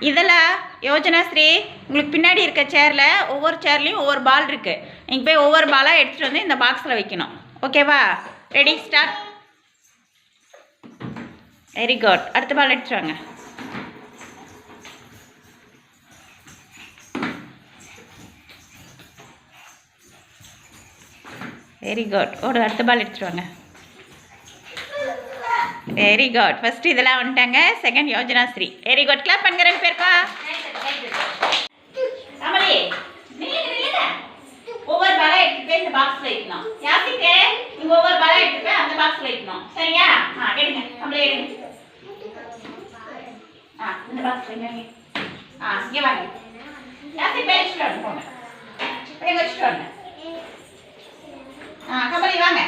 இதில் யோஜனாஸ்ரீ உங்களுக்கு பின்னாடி இருக்க சேரில் ஒவ்வொரு சேர்லேயும் ஒவ்வொரு பால் இருக்குது. நீங்கள் போய் ஒவ்வொரு பாலாக எடுத்துகிட்டு வந்து இந்த பாக்ஸில் வைக்கணும். ஓகேவா? Ready, start. Very good. அடுத்த பால் எடுத்துட்டு வாங்க. Very good. அடுத்த பால் எடுத்துட்டு வாங்க. Very good. ஃபர்ஸ்ட் இதெல்லாம் வந்துட்டாங்க. Second Yojanasri. Very good. Clap பண்ணுங்க ரெண்டு பேருக்கா. கமலி ஒவ்வொரு பாலா எடுத்துட்டு போய் இந்த பாக்ஸ்ல வைக்கணும். யாசிக்கு நீங்க ஒவ்வொரு பாலா எடுத்துட்டு போய் அந்த பாக்ஸ்ல வைக்கணும். சரியா? எடுங்க. கமலி எடுங்க. இந்த பாக்ஸ் வைங்க. இங்க வாங்க. யாசிக்கு போய் வச்சுட்டு வாங்க. போங்க. போய் வச்சுட்டு வாங்க. கமலி வாங்க.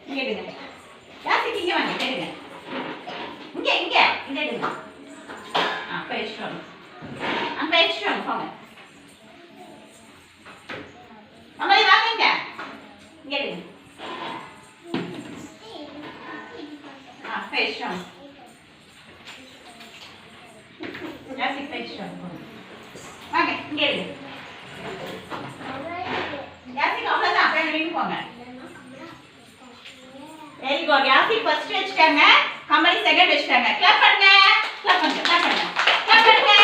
இங்க எடுங்க. யாசிக்கு இங்க வாங்க. எடுங்க. இங்க இங்க இங்க எடுங்க. போய் வச்சுட்டு வாங்க. போய் வச்சுட்டு வாங்க. போங்க. கமலி வாங்க. இங்க எடுங்க. போய் வச்சுட்டு வாங்க. யாசிக்கு போய் வச்சுட்டு வாங்க. வாங்க. இங்க எடுங்க. யாசிக்கு அவ்வளோதான். போய் வெளியே போங்க. Very good. யாசிக் ஃபர்ஸ்ட் வச்சிட்டாங்க. கமலி செகண்ட் வச்சிட்டாங்க. கிளாப் பண்ணுங்க. கிளாப் பண்ணுங்க. கிளாப் பண்ணுங்க. கிளாப் பண்ணுங்க.